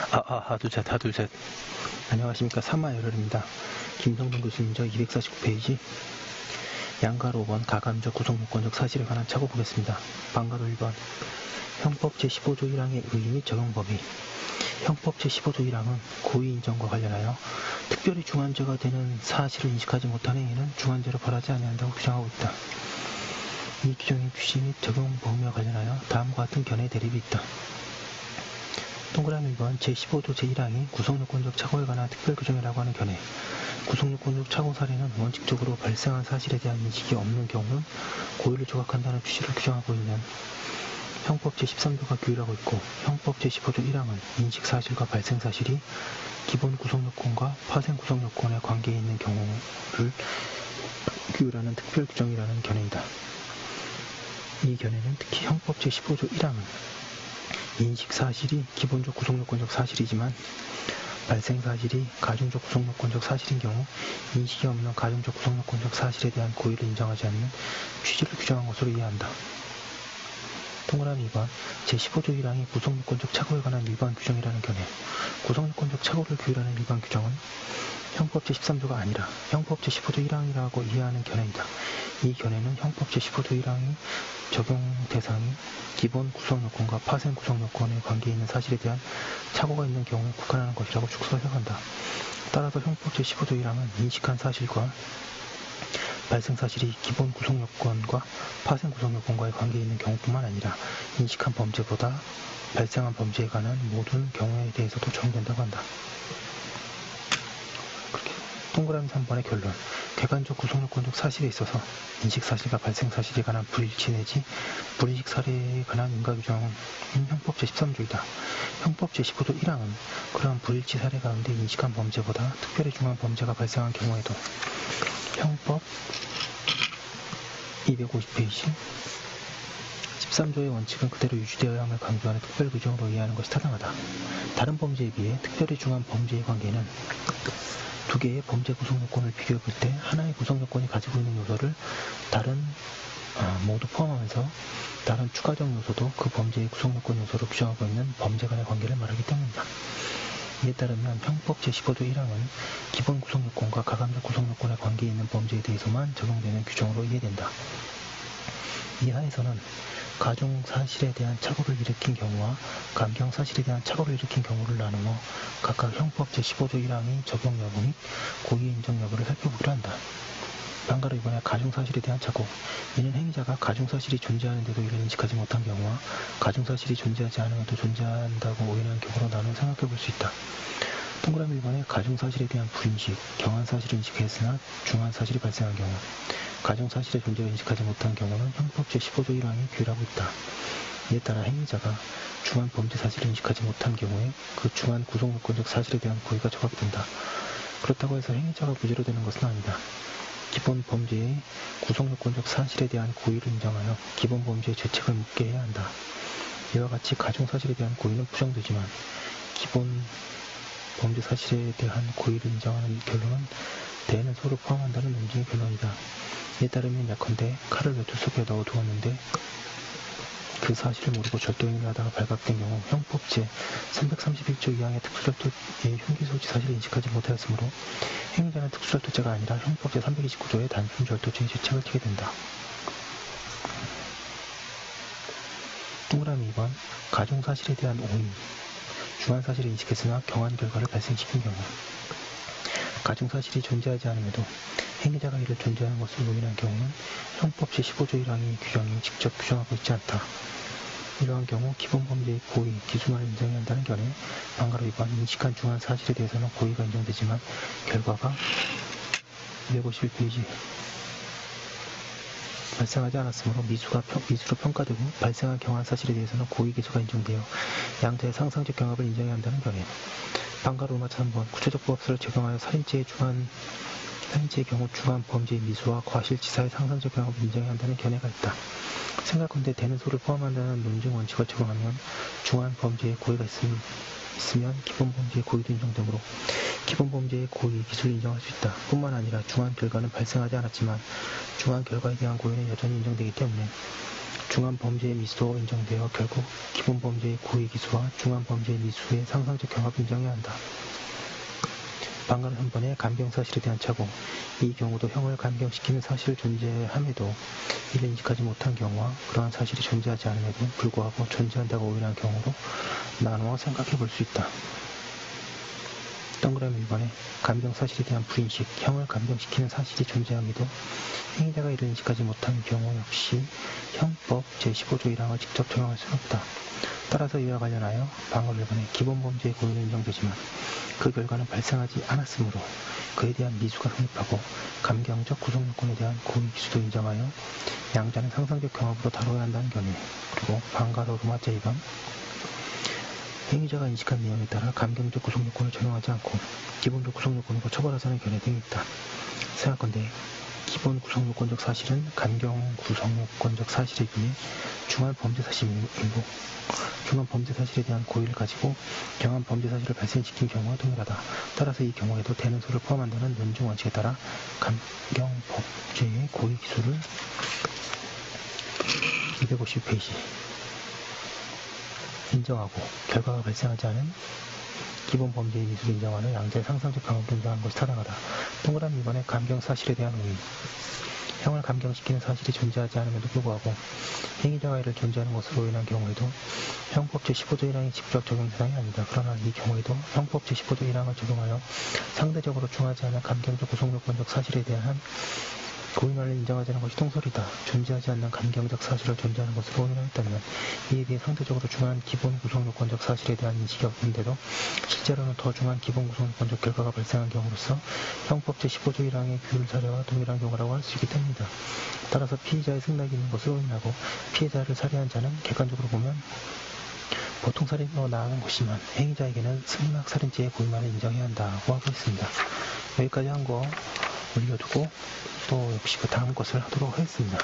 하둘셋. 안녕하십니까. 사마열혈입니다. 김성동 교수님 저 249페이지 양가로 5번 가감적 구성요건적 사실에 관한 착오 보겠습니다. 방가로 1번 형법 제15조 1항의 의의 및 적용 범위. 형법 제15조 1항은 고의 인정과 관련하여 특별히 중한죄가 되는 사실을 인식하지 못한 행위는 중한죄로 벌하지 아니한다고 규정하고 있다. 이 규정의 규시 및 적용 범위와 관련하여 다음과 같은 견해 대립이 있다. 동그라미 2번 제15조 제1항이 구성요건적 착오에 관한 특별규정이라고 하는 견해. 구성요건적 착오 사례는 원칙적으로 발생한 사실에 대한 인식이 없는 경우는 고의를 조각한다는 취지를 규정하고 있는 형법 제13조가 규율하고 있고, 형법 제15조 1항은 인식사실과 발생사실이 기본 구성요건과 파생 구성요건의 관계에 있는 경우를 규율하는 특별규정이라는 견해이다. 이 견해는 특히 형법 제15조 1항은 인식사실이 기본적 구성요건적 사실이지만 발생사실이 가중적 구성요건적 사실인 경우 인식이 없는 가중적 구성요건적 사실에 대한 고의를 인정하지 않는 취지를 규정한 것으로 이해한다. 동그라미 2번 제15조 1항이 구성요건적 착오에 관한 일반 규정이라는 견해. 구성요건적 착오를 규율하는 일반 규정은 형법 제13조가 아니라 형법 제15조 1항이라고 이해하는 견해이다. 이 견해는 형법 제15조 1항이 적용 대상이 기본 구성요건과 파생 구성요건의 관계에 있는 사실에 대한 착오가 있는 경우에 국한하는 것이라고 축소해석한다. 따라서 형법 제15조 1항은 인식한 사실과 발생사실이 기본 구성요건과 파생 구성요건과의 관계에 있는 경우뿐만 아니라 인식한 범죄보다 발생한 범죄에 관한 모든 경우에 대해서도 적용된다고 한다. 동그라미 3번의 결론. 객관적 구성요건적 사실에 있어서 인식사실과 발생사실에 관한 불일치 내지 불인식 사례에 관한 인가규정은 형법 제13조이다. 형법 제15조 1항은 그러한 불일치 사례 가운데 인식한 범죄보다 특별히 중한 범죄가 발생한 경우에도 형법 250페이지 13조의 원칙은 그대로 유지되어야 함을 강조하는 특별규정으로 이해하는 것이 타당하다. 다른 범죄에 비해 특별히 중한 범죄의 관계는 두 개의 범죄 구성요건을 비교해 볼 때 하나의 구성요건이 가지고 있는 요소를 모두 포함하면서 다른 추가적 요소도 그 범죄의 구성요건 요소로 규정하고 있는 범죄 간의 관계를 말하기 때문이다. 이에 따르면 형법 제15조 1항은 기본 구성요건과 가감적 구성요건의 관계에 있는 범죄에 대해서만 적용되는 규정으로 이해된다. 이 하에서는 가중사실에 대한 착오를 일으킨 경우와 감경사실에 대한 착오를 일으킨 경우를 나누어 각각 형법 제15조 1항의 적용 여부 및 고의 인정 여부를 살펴보기로 한다. 방가로 이번에 가중사실에 대한 착오. 이는 행위자가 가중사실이 존재하는데도 이를 인식하지 못한 경우와 가중사실이 존재하지 않음에도 존재한다고 오인한 경우로 나누어 생각해 볼 수 있다. 동그라미 1번에 가중사실에 대한 불인식, 경한사실을 인식했으나 중한사실이 발생한 경우, 가중사실의 존재를 인식하지 못한 경우는 형법 제15조 1항이 규율하고 있다. 이에 따라 행위자가 중한 범죄 사실을 인식하지 못한 경우에 그 중한 구성요건적 사실에 대한 고의가 조각된다. 그렇다고 해서 행위자가 무죄로 되는 것은 아니다. 기본 범죄의 구성요건적 사실에 대한 고의를 인정하여 기본 범죄의 죄책을 묻게 해야 한다. 이와 같이 가중사실에 대한 고의는 부정되지만 기본 범죄 사실에 대한 고의를 인정하는 결론은 대는 소를 포함한다는 논증의 결론이다. 이에 따르면 예컨대 칼을 외투 속에 넣어두었는데 그 사실을 모르고 절도행위를 하다가 발각된 경우 형법 제331조 2항의 특수절도의 흉기소지 사실을 인식하지 못하였으므로 행위자는 특수절도죄가 아니라 형법 제329조의 단순절도죄의 죄책을 지게 된다. 동그라미 2번 가중사실에 대한 오인. 중한사실을 인식했으나 경한 결과를 발생시킨 경우, 가중사실이 존재하지 않음에도 행위자가 이를 존재하는 것을 용인한 경우는 형법 제15조 1항의 규정이 직접 규정하고 있지 않다. 이러한 경우 기본 범죄의 고의, 기준화를 인정해야 한다는 견해. 방가로 2번 인식한 중한 사실에 대해서는 고의가 인정되지만 결과가 251페이지 발생하지 않았으므로 미수로 평가되고 발생한 경한 사실에 대해서는 고의 기소가 인정되어 양자의 상상적 경합을 인정해야 한다는 견해. 방가로 3번 구체적 부합설을 적용하여 살인죄의 경우 중한 범죄의 미수와 과실치사의 상상적 경합을 인정해야 한다는 견해가 있다. 생각컨대 대는 소를 포함한다는 논증 원칙을 적용하면 중한 범죄의 고의가 있음 있으면 기본범죄의 고의도 인정되므로 기본범죄의 고의 기술을 인정할 수 있다. 뿐만 아니라 중한 결과는 발생하지 않았지만 중한 결과에 대한 고의는 여전히 인정되기 때문에 중한 범죄의 미수도 인정되어 결국 기본범죄의 고의 기수와 중한 범죄의 미수의 상상적 경합을 인정해야 한다. 방금 한 번의 감경 사실에 대한 착오, 이 경우도 형을 감경시키는 사실을 존재함에도 이를 인식하지 못한 경우와 그러한 사실이 존재하지 않음에도 불구하고 존재한다고 오인한 경우로 나누어 생각해 볼 수 있다. 동그라미 1번에 감경 사실에 대한 불인식, 형을 감경시키는 사실이 존재함에도 행위자가 이를 인식하지 못한 경우 역시 형법 제15조 1항을 직접 적용할 수는 없다. 따라서 이와 관련하여 방금 1번에 기본범죄의 고의는 인정되지만 그 결과는 발생하지 않았으므로 그에 대한 미수가 성립하고 감경적 구성요건에 대한 고의 기수도 인정하여 양자는 상상적 경합으로 다뤄야 한다는 견해. 그리고 방가로 로마 제2번 행위자가 인식한 내용에 따라 감경적 구성요건을 적용하지 않고 기본적 구성요건으로 처벌하자는 견해 등이 있다. 생각건대 기본 구성요건적 사실은 감경 구성요건적 사실에 비해 중한 범죄 사실이고 중한 범죄 사실에 대한 고의를 가지고 경한 범죄 사실을 발생시킨 경우와 동일하다. 따라서 이 경우에도 대능소를 포함한다는 논중 원칙에 따라 감경법죄의 고의 기수를 250페이지 인정하고 결과가 발생하지 않은 기본 범죄의 미수를 인정하는 양자의 상상적 강압을 인정하는 것이 타당하다. 동그라미 2번에 감경 사실에 대한 오인. 형을 감경시키는 사실이 존재하지 않음에도 불구하고 행위자가 이를 존재하는 것으로 오인한 경우에도 형법 제15조 1항이 직접 적용 대상이 아니다. 그러나 이 경우에도 형법 제15조 1항을 적용하여 상대적으로 중하지 않은 감경적 구성요건적 사실에 대한 고의만을 인정하지 않은 것이 통설이다. 존재하지 않는 감경적 사실을 존재하는 것으로 오인하였다면 이에 비해 상대적으로 중한 기본 구성요건적 사실에 대한 인식이 없는데도 실제로는 더 중한 기본 구성요건적 결과가 발생한 경우로서 형법 제15조 1항의 규율 사례와 동일한 경우라고 할 수 있기 때문이다. 따라서 피의자의 승낙이 있는 것을 오인하고 피해자를 살해한 자는 객관적으로 보면 보통 살인으로 나아가는 것이지만 행위자에게는 승낙 살인죄의 고의만을 인정해야 한다고 하고 있습니다. 여기까지 한 거 올려두고 또 역시 그 다음 것을 하도록 하겠습니다.